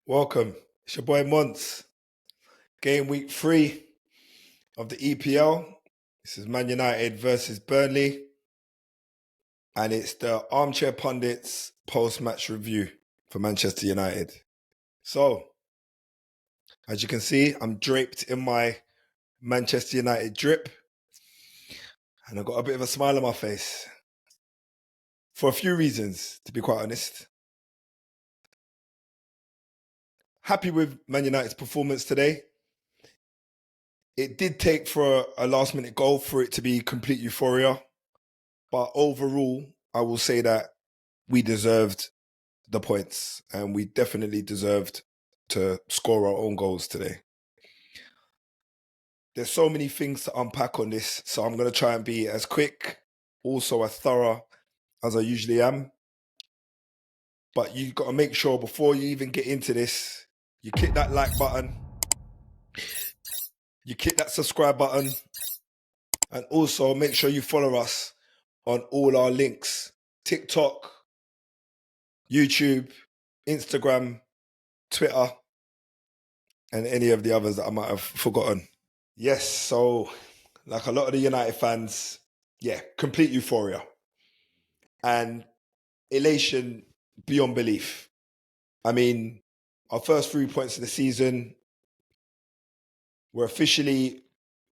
Welcome. It's your boy Monts. Game week 3 of the EPL. This is Man United versus Burnley. And it's the Armchair Pundits post-match review for Manchester United. So, as you can see, I'm draped in my Manchester United drip. And I've got a bit of a smile on my face. For a few reasons, to be quite honest. Happy with Man United's performance today. It did take for a last-minute goal for it to be complete euphoria. But overall, I will say that we deserved the points and we definitely deserved to score our own goals today. There's so many things to unpack on this, so I'm going to try and be as quick, also as thorough as I usually am. But you've got to make sure before you even get into this, you click that like button, you click that subscribe button, and also make sure you follow us on all our links: TikTok, YouTube, Instagram, Twitter, and any of the others that I might have forgotten. Yes, so like a lot of the United fans, complete euphoria and elation beyond belief. I mean, our first 3 points of the season, we're officially,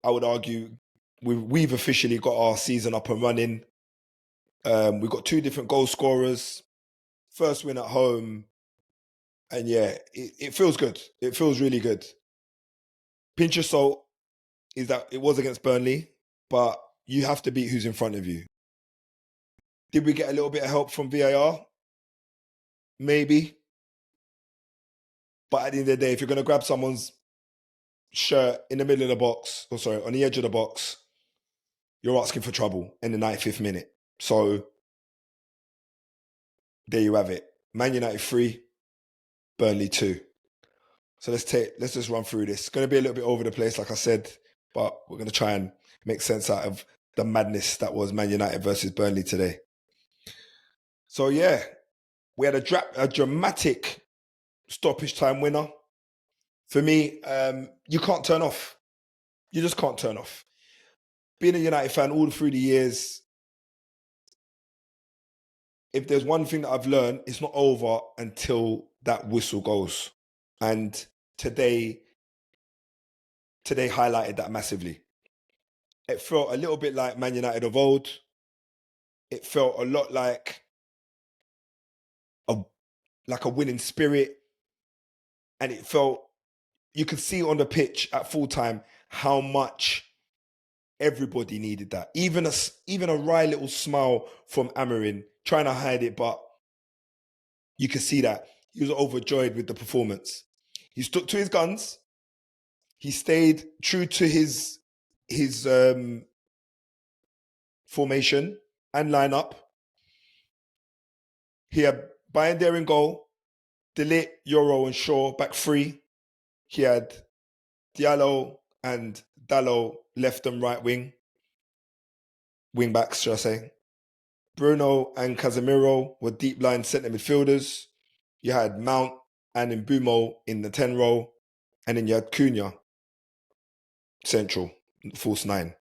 I would argue, we've officially got our season up and running. We've got 2 different goal scorers, first win at home, and it feels good. It feels really good. Pinch of salt is that it was against Burnley, but you have to beat who's in front of you. Did we get a little bit of help from VAR? Maybe. But at the end of the day, if you're going to grab someone's shirt in the middle of the box, on the edge of the box, you're asking for trouble in the 95th minute. So there you have it. Man United 3, Burnley 2. So let's just run through this. It's going to be a little bit over the place, like I said, but we're going to try and make sense out of the madness that was Man United versus Burnley today. So we had a dramatic stoppage time winner. For me, you can't turn off. You just can't turn off. Being a United fan all through the years, if there's one thing that I've learned, it's not over until that whistle goes. And today highlighted that massively. It felt a little bit like Man United of old. It felt a lot like a winning spirit. And it felt, you could see on the pitch at full time how much everybody needed that. Even a wry little smile from Amorim, trying to hide it, but you could see that he was overjoyed with the performance. He stuck to his guns. He stayed true to his formation and lineup. He had Bayern there in goal, De Ligt, Euro and Shaw back 3. He had Diallo and Dallo left and right wing backs, should I say. Bruno and Casemiro were deep line centre midfielders. You had Mount and Mbumo in the 10 role. And then you had Cunha, central, false 9.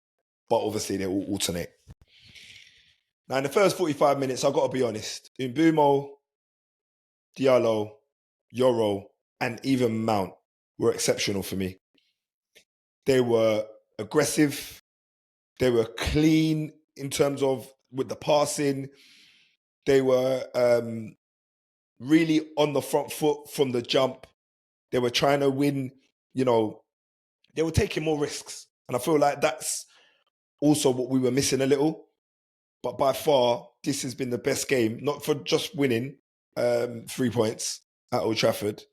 But obviously they all alternate. Now in the first 45 minutes, I've got to be honest, Mbumo, Diallo, Euro, and even Mount were exceptional for me. They were aggressive. They were clean in terms of with the passing. They were really on the front foot from the jump. They were trying to win, they were taking more risks. And I feel like that's also what we were missing a little. But by far, this has been the best game, not for just winning 3 points at Old Trafford,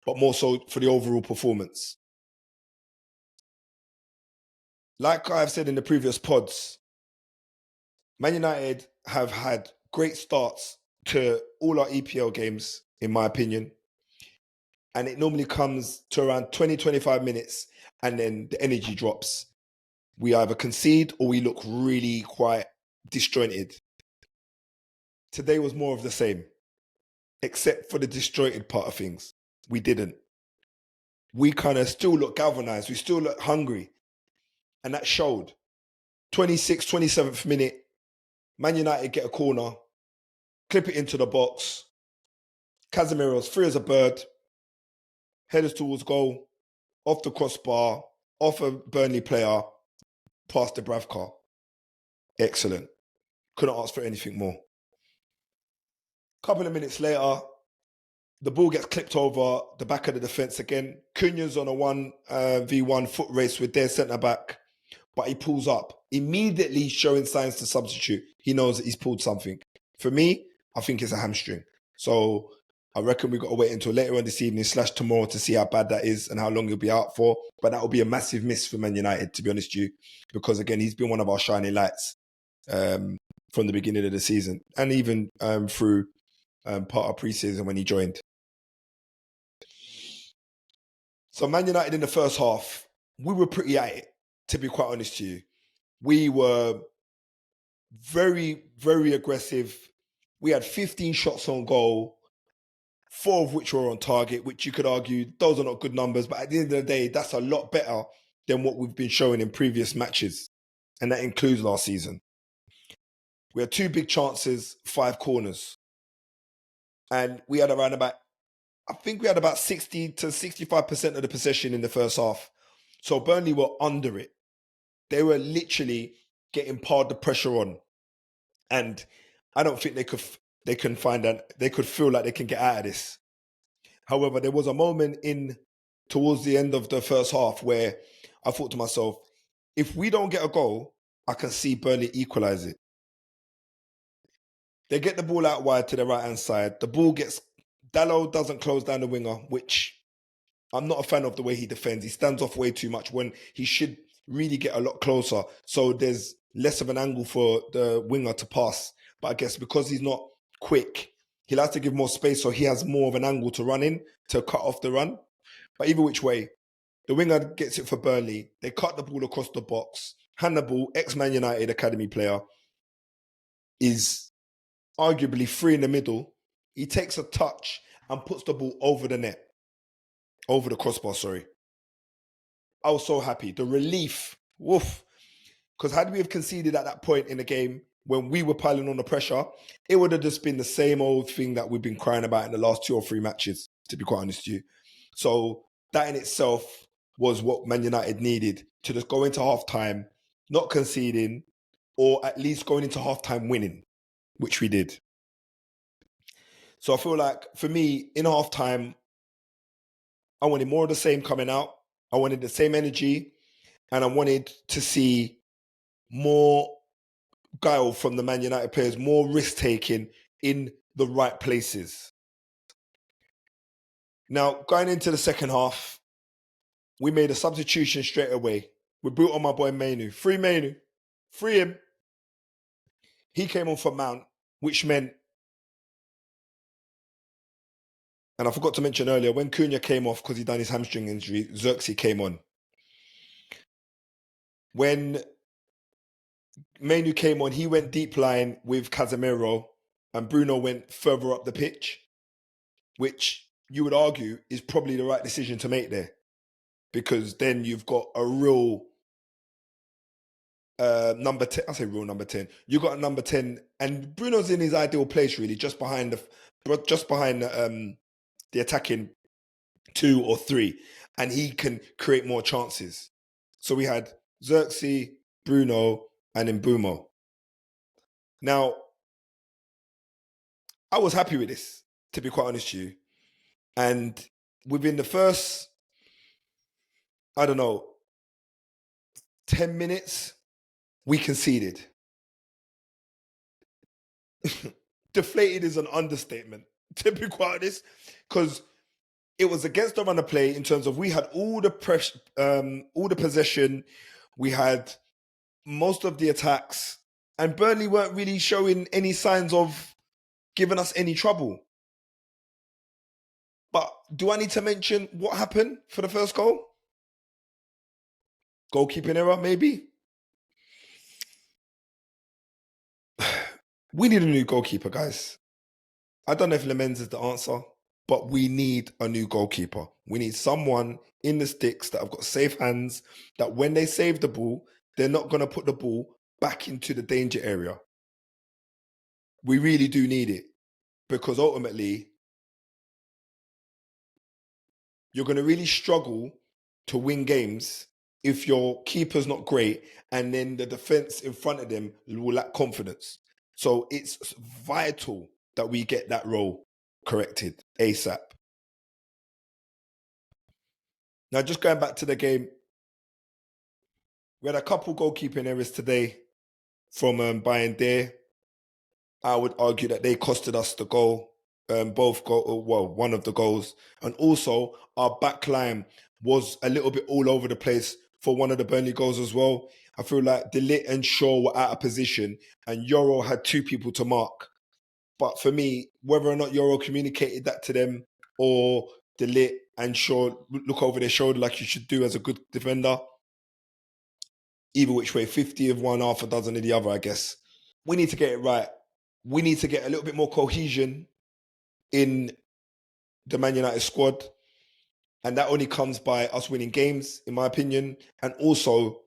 but more so for the overall performance. Like I've said in the previous pods, Man United have had great starts to all our EPL games, in my opinion. And it normally comes to around 20-25 minutes and then the energy drops. We either concede or we look really quite disjointed. Today was more of the same, except for the disjointed part of things. we didn't. We kind of still look galvanised. We still look hungry. And that showed. 26th, 27th minute, Man United get a corner, clip it into the box. Casemiro's free as a bird, headers towards goal, off the crossbar, off a Burnley player, past the Bravcar. Excellent. Couldn't ask for anything more. Couple of minutes later, the ball gets clipped over the back of the defence again. Cunha's on a 1v1 foot race with their centre-back, but he pulls up, immediately showing signs to substitute. He knows that he's pulled something. For me, I think it's a hamstring. So I reckon we've got to wait until later on this evening / tomorrow to see how bad that is and how long he'll be out for. But that will be a massive miss for Man United, to be honest with you, because again, he's been one of our shining lights from the beginning of the season and even through part of pre-season when he joined. So Man United in the first half, we were pretty at it, to be quite honest to you. We were very, very aggressive. We had 15 shots on goal, 4 of which were on target, which you could argue those are not good numbers, but at the end of the day, that's a lot better than what we've been showing in previous matches. And that includes last season. We had 2 big chances, 5 corners. And we had around about, I think we had about 60 to 65% of the possession in the first half. So Burnley were under it. They were literally getting piled the pressure on. And I don't think they could feel like they can get out of this. However, there was a moment towards the end of the first half where I thought to myself, if we don't get a goal, I can see Burnley equalise it. They get the ball out wide to the right-hand side. The ball Dalot doesn't close down the winger, which I'm not a fan of the way he defends. He stands off way too much when he should really get a lot closer. So there's less of an angle for the winger to pass. But I guess because he's not quick, he'll have to give more space so he has more of an angle to run in, to cut off the run. But either which way, the winger gets it for Burnley. They cut the ball across the box. Hannibal, ex-Man United academy player, is arguably free in the middle. He takes a touch and puts the ball over the net. Over the crossbar, sorry. I was so happy. The relief, woof. Because had we have conceded at that point in the game when we were piling on the pressure, it would have just been the same old thing that we've been crying about in the last 2 or 3 matches, to be quite honest with you. So that in itself was what Man United needed, to just go into half-time, not conceding, or at least going into half-time winning, which we did. So I feel like, for me, in half-time, I wanted more of the same coming out. I wanted the same energy, and I wanted to see more guile from the Man United players, more risk-taking in the right places. Now, going into the second half, we made a substitution straight away. We brought on my boy Mainu. Free Mainu. Free him. He came on for Mount, which meant, and I forgot to mention earlier, when Cunha came off because he done his hamstring injury, Xerxes came on. When Mainu came on, he went deep line with Casemiro, and Bruno went further up the pitch, which you would argue is probably the right decision to make there, because then you've got a real number 10. I say real number 10. You got a number 10, and Bruno's in his ideal place, really, just behind the attacking 2 or 3, and he can create more chances. So we had Xerxes, Bruno, and Mbeumo. Now, I was happy with this, to be quite honest with you. And within the first, 10 minutes, we conceded. Deflated is an understatement, to be quite honest, because it was against the run of play in terms of we had all the pressure, all the possession, we had most of the attacks, and Burnley weren't really showing any signs of giving us any trouble. But do I need to mention what happened for the first goal? Goalkeeping error, maybe? We need a new goalkeeper, guys. I don't know if Lemens is the answer. but we need a new goalkeeper. We need someone in the sticks that have got safe hands, that when they save the ball, they're not going to put the ball back into the danger area. We really do need it, because ultimately, you're going to really struggle to win games if your keeper's not great and then the defense in front of them will lack confidence. So it's vital that we get that role corrected ASAP. Now, just going back to the game, we had a couple goalkeeping errors today from Bayern there. I would argue that they costed us the goal, one of the goals. And also, our back line was a little bit all over the place for one of the Burnley goals as well. I feel like De Ligt and Shaw were out of position and Euro had two people to mark. But for me, whether or not Euro communicated that to them or De Ligt and Shaw look over their shoulder like you should do as a good defender, either which way, 50 of one, half a dozen of the other, I guess. We need to get it right. We need to get a little bit more cohesion in the Man United squad. And that only comes by us winning games, in my opinion, and also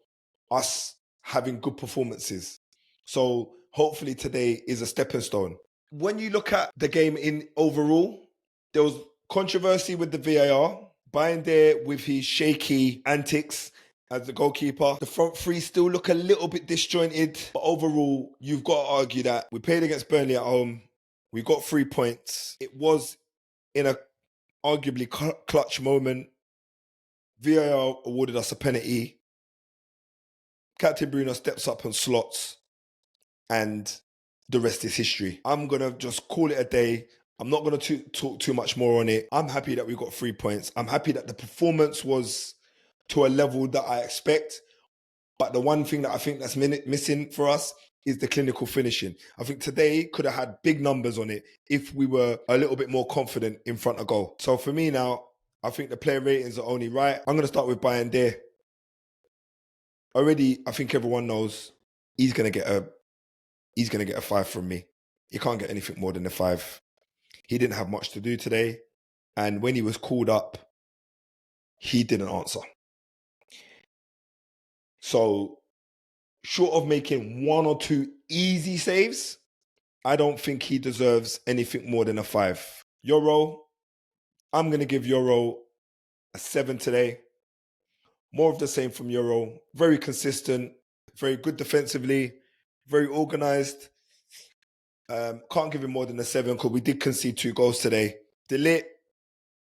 us having good performances. So hopefully today is a stepping stone. When you look at the game in overall, there was controversy with the VAR. Bayern there with his shaky antics as the goalkeeper. The front three still look a little bit disjointed. But overall, you've got to argue that we played against Burnley at home. We got 3 points. It was in a arguably clutch moment. VAR awarded us a penalty. Captain Bruno steps up and slots. And the rest is history. I'm going to just call it a day. I'm not going to talk too much more on it. I'm happy that we got 3 points. I'm happy that the performance was to a level that I expect. But the one thing that I think that's missing for us is the clinical finishing. I think today could have had big numbers on it if we were a little bit more confident in front of goal. So for me now, I think the player ratings are only right. I'm going to start with Bayern there. Already, I think everyone knows he's going to get a 5 from me. He can't get anything more than a 5. He didn't have much to do today. And when he was called up, he didn't answer. So short of making 1 or 2 easy saves, I don't think he deserves anything more than a 5. Euro, I'm going to give Euro a 7 today. More of the same from Euro. Very consistent, very good defensively, very organised. Can't give him more than a 7 because we did concede 2 goals today. De Ligt,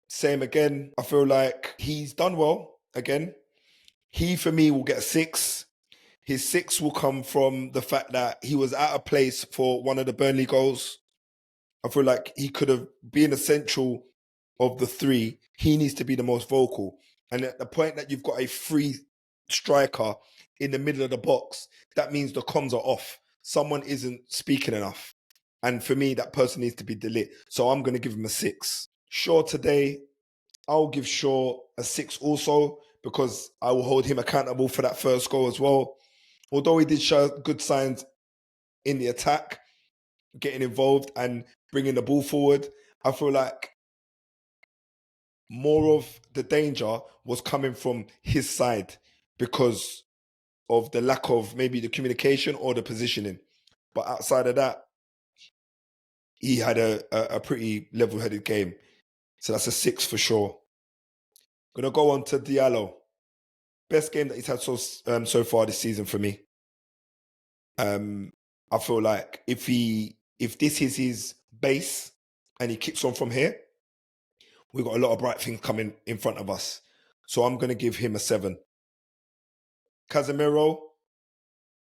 same again. I feel like he's done well again. He, for me, will get a 6. His 6 will come from the fact that he was out of place for one of the Burnley goals. I feel like he could have been essential of the 3. He needs to be the most vocal. And at the point that you've got a free striker in the middle of the box, that means the comms are off. Someone isn't speaking enough. And for me, that person needs to be De Ligt. So I'm going to give him a 6. Shaw today, I'll give Shaw a 6 also, because I will hold him accountable for that first goal as well. Although he did show good signs in the attack, getting involved and bringing the ball forward, I feel like more of the danger was coming from his side because of the lack of maybe the communication or the positioning. But outside of that, he had a pretty level-headed game. So that's a 6 for sure. Going to go on to Diallo. Best game that he's had so far this season for me. I feel like if this is his base and he kicks on from here, we've got a lot of bright things coming in front of us. So I'm going to give him a 7. Casemiro,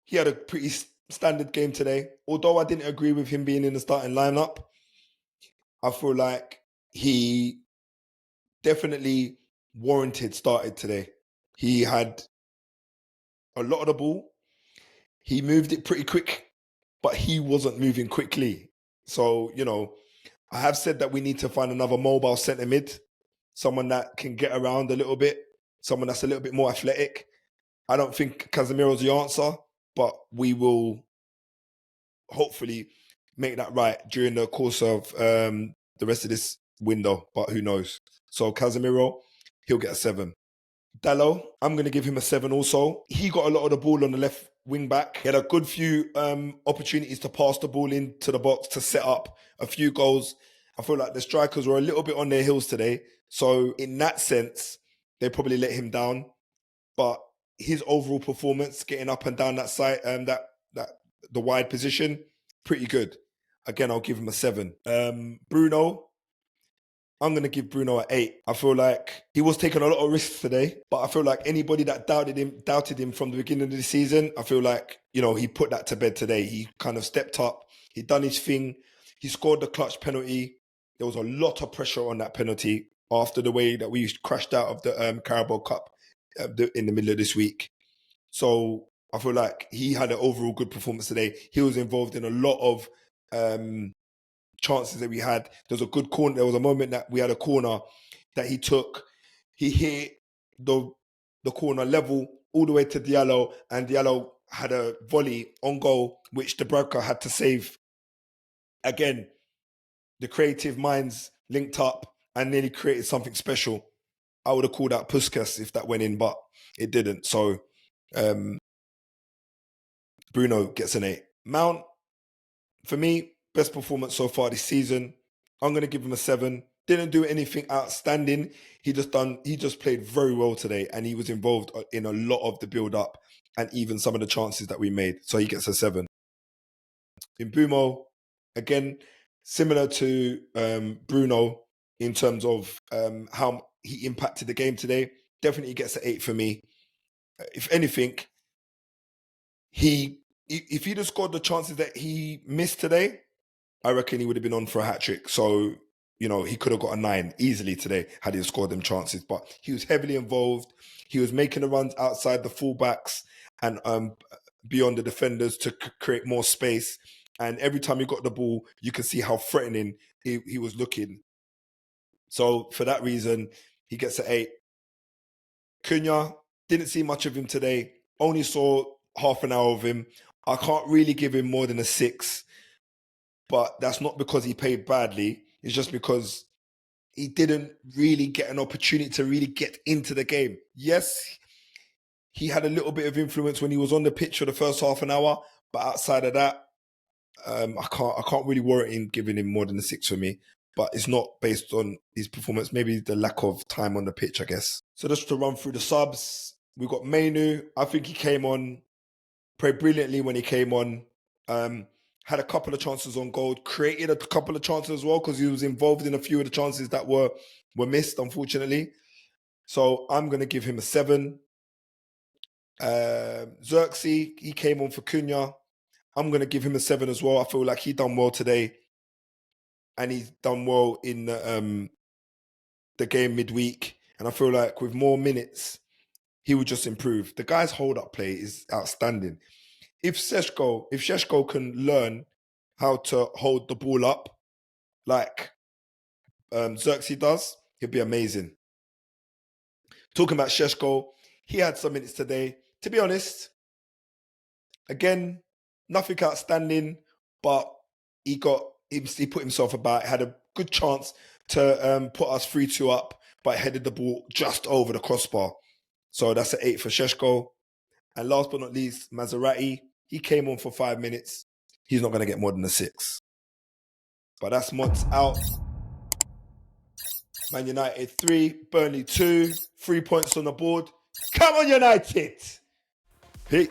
he had a pretty standard game today. Although I didn't agree with him being in the starting lineup, I feel like he definitely warranted started today. He had a lot of the ball. He moved it pretty quick, but he wasn't moving quickly. So, I have said that we need to find another mobile centre mid, someone that can get around a little bit, someone that's a little bit more athletic. I don't think Casemiro's the answer, but we will hopefully make that right during the course of the rest of this window, but who knows? So Casemiro, he'll get a 7. Dallo, I'm going to give him a 7 also. He got a lot of the ball on the left wing back. He had a good few opportunities to pass the ball into the box to set up a few goals. I feel like the strikers were a little bit on their heels today. So in that sense, they probably let him down. But his overall performance, getting up and down that side, the wide position, pretty good. Again, I'll give him a 7. Bruno, I'm going to give Bruno an 8. I feel like he was taking a lot of risks today, but I feel like anybody that doubted him from the beginning of the season, I feel like, he put that to bed today. He kind of stepped up. He done his thing. He scored the clutch penalty. There was a lot of pressure on that penalty after the way that we crashed out of the Carabao Cup in the middle of this week. So I feel like he had an overall good performance today. He was involved in a lot of chances that we had. There was a good corner. There was a moment that we had a corner that he took. He hit the corner level all the way to Diallo, and Diallo had a volley on goal, which Dubravka had to save. Again, the creative minds linked up and nearly created something special. I would have called out Puskas if that went in, but it didn't. So Bruno gets an 8. Mount, for me, best performance so far this season. I'm going to give him a 7. Didn't do anything outstanding. He just played very well today, and he was involved in a lot of the build-up and even some of the chances that we made. So he gets a 7. In Bumo, again, similar to Bruno in terms of how he impacted the game today, definitely gets an 8 for me. If anything, if he'd have scored the chances that he missed today, I reckon he would have been on for a hat-trick. So, he could have got a 9 easily today had he scored them chances. But he was heavily involved. He was making the runs outside the fullbacks and beyond the defenders to create more space. And every time he got the ball, you can see how threatening he was looking. So for that reason, he gets an 8. Cunha, didn't see much of him today. Only saw half an hour of him. I can't really give him more than a 6. But that's not because he played badly. It's just because he didn't really get an opportunity to really get into the game. Yes, he had a little bit of influence when he was on the pitch for the first half an hour. But outside of that, I can't really warrant him giving him more than a 6 for me. But it's not based on his performance. Maybe the lack of time on the pitch, I guess. So just to run through the subs, we've got Mainu. I think he came on, played brilliantly when he came on. Had a couple of chances on goal, created a couple of chances as well because he was involved in a few of the chances that were missed, unfortunately. So I'm going to give him a 7. Xerxes, he came on for Cunha. I'm going to give him a 7 as well. I feel like he done well today. And he's done well in the game midweek. And I feel like with more minutes, he would just improve. The guy's hold-up play is outstanding. If Šeško can learn how to hold the ball up like Xerxes does, he'll be amazing. Talking about Šeško, he had some minutes today. To be honest, again, nothing outstanding, but he put himself about, had a good chance to put us 3-2 up, but headed the ball just over the crossbar. So that's an 8 for Šeško. And last but not least, Maserati, he came on for 5 minutes. He's not going to get more than a 6. But that's Mott's out. Man United 3, Burnley 2, 3 points on the board. Come on, United! Peace.